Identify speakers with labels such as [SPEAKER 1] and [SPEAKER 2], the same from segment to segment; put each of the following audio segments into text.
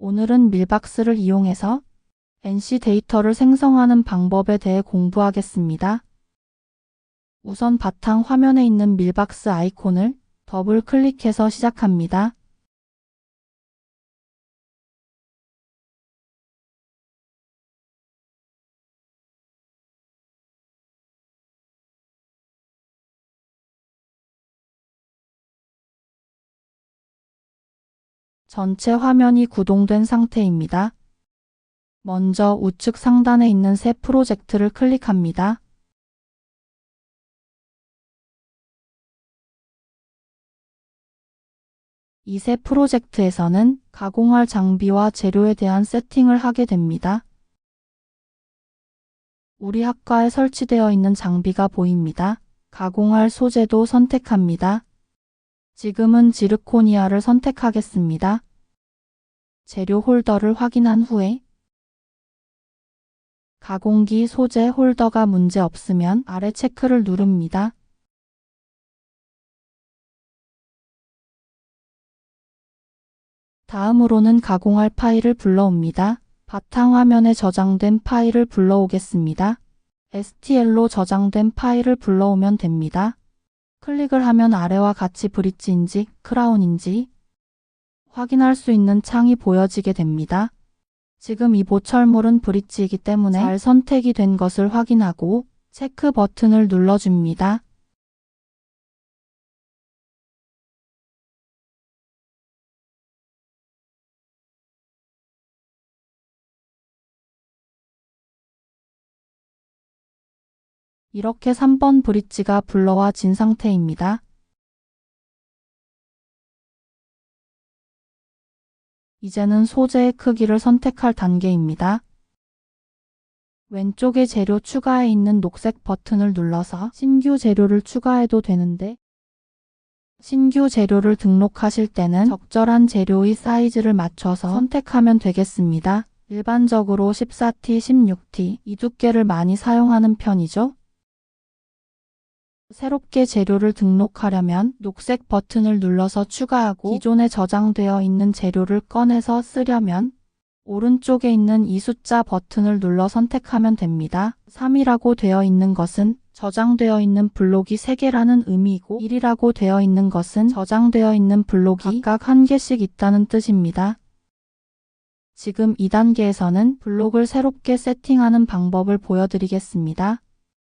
[SPEAKER 1] 오늘은 밀박스를 이용해서 NC 데이터를 생성하는 방법에 대해 공부하겠습니다. 우선 바탕 화면에 있는 밀박스 아이콘을 더블 클릭해서 시작합니다. 전체 화면이 구동된 상태입니다. 먼저 우측 상단에 있는 새 프로젝트를 클릭합니다. 이 새 프로젝트에서는 가공할 장비와 재료에 대한 세팅을 하게 됩니다. 우리 학과에 설치되어 있는 장비가 보입니다. 가공할 소재도 선택합니다. 지금은 지르코니아를 선택하겠습니다. 재료 홀더를 확인한 후에 가공기 소재 홀더가 문제 없으면 아래 체크를 누릅니다. 다음으로는 가공할 파일을 불러옵니다. 바탕화면에 저장된 파일을 불러오겠습니다. STL로 저장된 파일을 불러오면 됩니다. 클릭을 하면 아래와 같이 브릿지인지 크라운인지 확인할 수 있는 창이 보여지게 됩니다. 지금 이 보철물은 브릿지이기 때문에 잘 선택이 된 것을 확인하고 체크 버튼을 눌러줍니다. 이렇게 3번 브릿지가 불러와진 상태입니다. 이제는 소재의 크기를 선택할 단계입니다. 왼쪽에 재료 추가에 있는 녹색 버튼을 눌러서 신규 재료를 추가해도 되는데 신규 재료를 등록하실 때는 적절한 재료의 사이즈를 맞춰서 선택하면 되겠습니다. 일반적으로 14T, 16T 이 두께를 많이 사용하는 편이죠. 새롭게 재료를 등록하려면 녹색 버튼을 눌러서 추가하고 기존에 저장되어 있는 재료를 꺼내서 쓰려면 오른쪽에 있는 이 숫자 버튼을 눌러 선택하면 됩니다. 3이라고 되어 있는 것은 저장되어 있는 블록이 3개라는 의미이고 1이라고 되어 있는 것은 저장되어 있는 블록이 각각 1개씩 있다는 뜻입니다. 지금 2단계에서는 블록을 새롭게 세팅하는 방법을 보여드리겠습니다.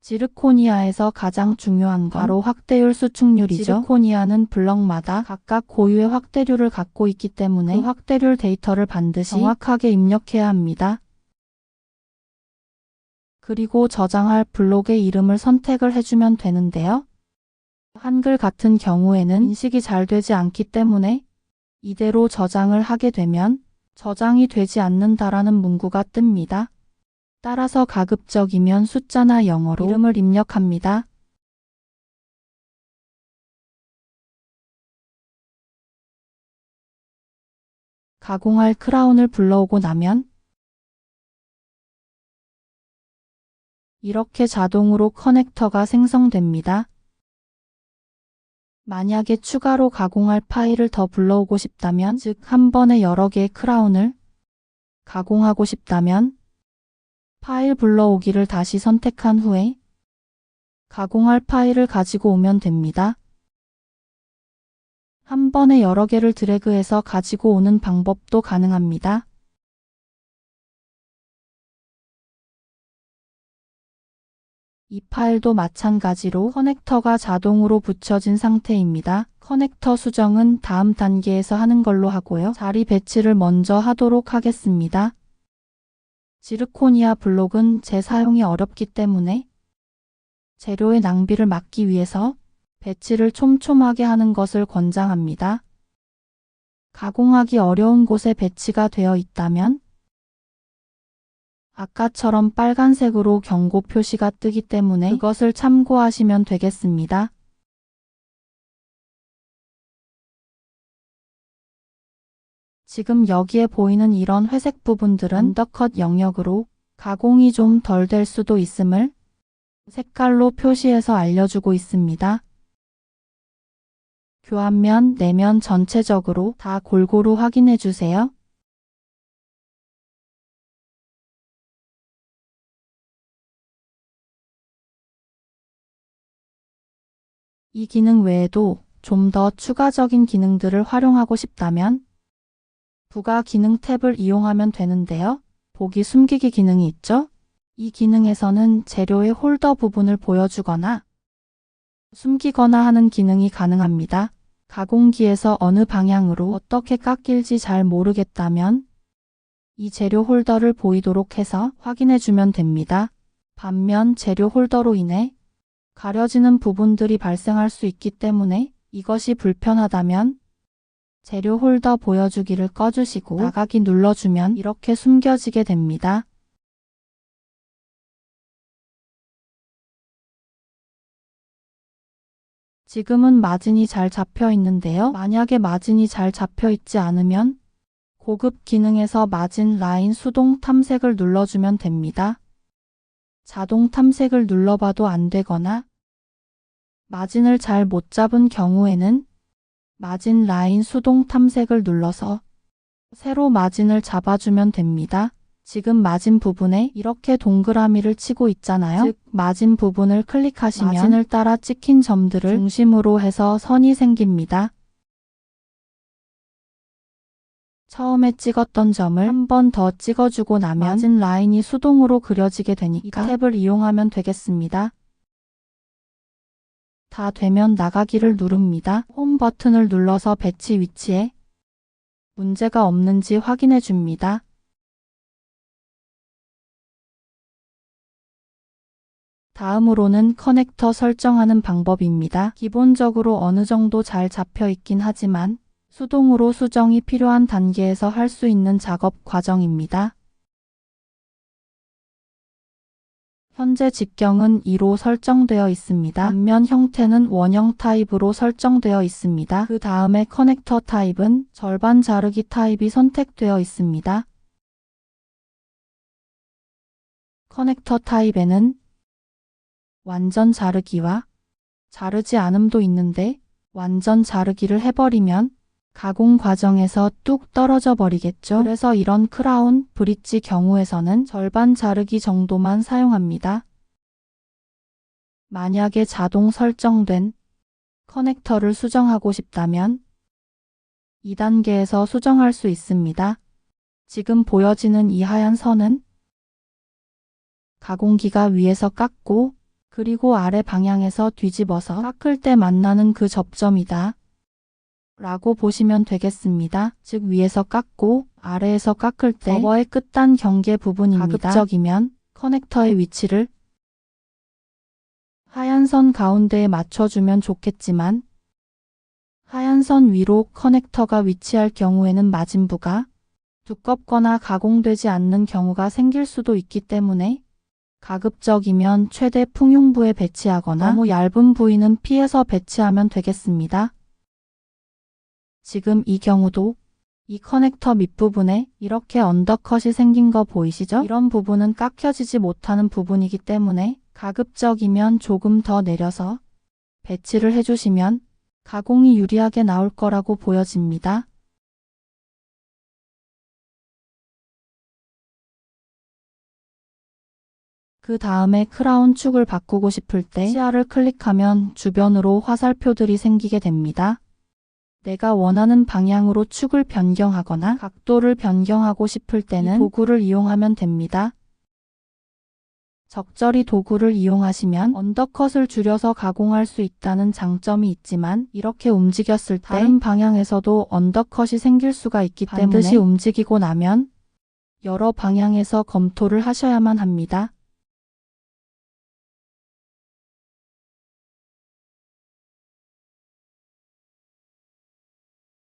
[SPEAKER 1] 지르코니아에서 가장 중요한 건 바로 확대율 수축률이죠. 지르코니아는 블럭마다 각각 고유의 확대율을 갖고 있기 때문에 그 확대율 데이터를 반드시 정확하게 입력해야 합니다. 그리고 저장할 블록의 이름을 선택을 해주면 되는데요. 한글 같은 경우에는 인식이 잘 되지 않기 때문에 이대로 저장을 하게 되면 저장이 되지 않는다라는 문구가 뜹니다. 따라서 가급적이면 숫자나 영어로 이름을 입력합니다. 가공할 크라운을 불러오고 나면 이렇게 자동으로 커넥터가 생성됩니다. 만약에 추가로 가공할 파일을 더 불러오고 싶다면, 즉 한 번에 여러 개의 크라운을 가공하고 싶다면 파일 불러오기를 다시 선택한 후에 가공할 파일을 가지고 오면 됩니다. 한 번에 여러 개를 드래그해서 가지고 오는 방법도 가능합니다. 이 파일도 마찬가지로 커넥터가 자동으로 붙여진 상태입니다. 커넥터 수정은 다음 단계에서 하는 걸로 하고요. 자리 배치를 먼저 하도록 하겠습니다. 지르코니아 블록은 재사용이 어렵기 때문에 재료의 낭비를 막기 위해서 배치를 촘촘하게 하는 것을 권장합니다. 가공하기 어려운 곳에 배치가 되어 있다면 아까처럼 빨간색으로 경고 표시가 뜨기 때문에 그것을 참고하시면 되겠습니다. 지금 여기에 보이는 이런 회색 부분들은 언더컷 영역으로 가공이 좀 덜 될 수도 있음을 색깔로 표시해서 알려주고 있습니다. 교환면, 내면 전체적으로 다 골고루 확인해 주세요. 이 기능 외에도 좀 더 추가적인 기능들을 활용하고 싶다면 부가 기능 탭을 이용하면 되는데요. 보기 숨기기 기능이 있죠? 이 기능에서는 재료의 홀더 부분을 보여주거나 숨기거나 하는 기능이 가능합니다. 가공기에서 어느 방향으로 어떻게 깎일지 잘 모르겠다면 이 재료 홀더를 보이도록 해서 확인해 주면 됩니다. 반면 재료 홀더로 인해 가려지는 부분들이 발생할 수 있기 때문에 이것이 불편하다면 재료 홀더 보여주기를 꺼주시고 나가기 눌러주면 이렇게 숨겨지게 됩니다. 지금은 마진이 잘 잡혀 있는데요. 만약에 마진이 잘 잡혀 있지 않으면 고급 기능에서 마진 라인 수동 탐색을 눌러주면 됩니다. 자동 탐색을 눌러봐도 안 되거나 마진을 잘 못 잡은 경우에는 마진 라인 수동 탐색을 눌러서 새로 마진을 잡아주면 됩니다. 지금 마진 부분에 이렇게 동그라미를 치고 있잖아요. 즉 마진 부분을 클릭하시면 마진을 따라 찍힌 점들을 중심으로 해서 선이 생깁니다. 처음에 찍었던 점을 한 번 더 찍어주고 나면 마진 라인이 수동으로 그려지게 되니까 이 탭을 이용하면 되겠습니다. 다 되면 나가기를 누릅니다. 홈 버튼을 눌러서 배치 위치에 문제가 없는지 확인해 줍니다. 다음으로는 커넥터 설정하는 방법입니다. 기본적으로 어느 정도 잘 잡혀 있긴 하지만 수동으로 수정이 필요한 단계에서 할 수 있는 작업 과정입니다. 현재 직경은 2로 설정되어 있습니다. 반면 형태는 원형 타입으로 설정되어 있습니다. 그 다음에 커넥터 타입은 절반 자르기 타입이 선택되어 있습니다. 커넥터 타입에는 완전 자르기와 자르지 않음도 있는데 완전 자르기를 해버리면 가공 과정에서 뚝 떨어져 버리겠죠. 그래서 이런 크라운, 브릿지 경우에서는 절반 자르기 정도만 사용합니다. 만약에 자동 설정된 커넥터를 수정하고 싶다면 2단계에서 수정할 수 있습니다. 지금 보여지는 이 하얀 선은 가공기가 위에서 깎고 그리고 아래 방향에서 뒤집어서 깎을 때 만나는 그 접점이다 라고 보시면 되겠습니다. 즉 위에서 깎고 아래에서 깎을 때 커버의 끝단 경계 부분입니다. 가급적이면 커넥터의 위치를 하얀 선 가운데에 맞춰주면 좋겠지만 하얀 선 위로 커넥터가 위치할 경우에는 마진부가 두껍거나 가공되지 않는 경우가 생길 수도 있기 때문에 가급적이면 최대 풍용부에 배치하거나 너무 얇은 부위는 피해서 배치하면 되겠습니다. 지금 이 경우도 이 커넥터 밑부분에 이렇게 언더컷이 생긴 거 보이시죠? 이런 부분은 깎여지지 못하는 부분이기 때문에 가급적이면 조금 더 내려서 배치를 해주시면 가공이 유리하게 나올 거라고 보여집니다. 그 다음에 크라운 축을 바꾸고 싶을 때 시야를 클릭하면 주변으로 화살표들이 생기게 됩니다. 내가 원하는 방향으로 축을 변경하거나 각도를 변경하고 싶을 때는 이 도구를 이용하면 됩니다. 적절히 도구를 이용하시면 언더컷을 줄여서 가공할 수 있다는 장점이 있지만 이렇게 움직였을 때 다른 방향에서도 언더컷이 생길 수가 있기 때문에 반드시 움직이고 나면 여러 방향에서 검토를 하셔야만 합니다.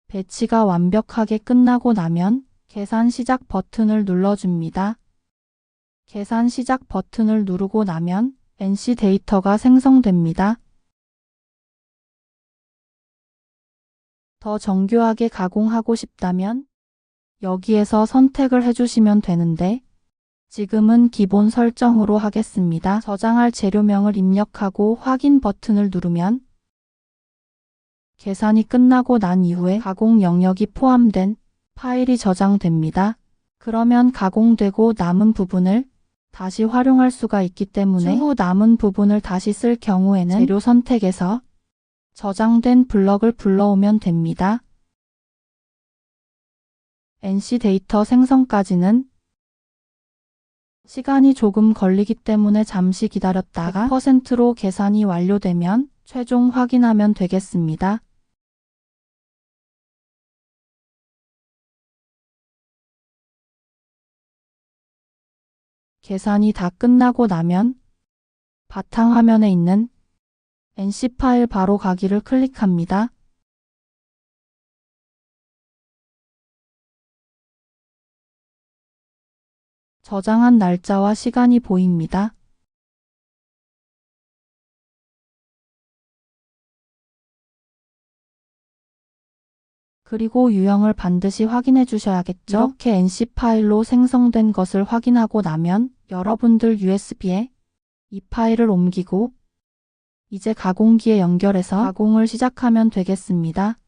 [SPEAKER 1] 배치가 완벽하게 끝나고 나면 계산 시작 버튼을 눌러줍니다. 계산 시작 버튼을 누르고 나면 NC 데이터가 생성됩니다. 더 정교하게 가공하고 싶다면 여기에서 선택을 해주시면 되는데 지금은 기본 설정으로 하겠습니다. 저장할 재료명을 입력하고 확인 버튼을 누르면 계산이 끝나고 난 이후에 가공 영역이 포함된 파일이 저장됩니다. 그러면 가공되고 남은 부분을 다시 활용할 수가 있기 때문에 추후 남은 부분을 다시 쓸 경우에는 재료 선택에서 저장된 블럭을 불러오면 됩니다. NC 데이터 생성까지는 시간이 조금 걸리기 때문에 잠시 기다렸다가 100%로 계산이 완료되면 최종 확인하면 되겠습니다. 계산이 다 끝나고 나면 바탕화면에 있는 NC 파일 바로 가기를 클릭합니다. 저장한 날짜와 시간이 보입니다. 그리고 유형을 반드시 확인해 주셔야겠죠. 이렇게 NC 파일로 생성된 것을 확인하고 나면 여러분들 USB에 이 파일을 옮기고 이제 가공기에 연결해서 가공을 시작하면 되겠습니다.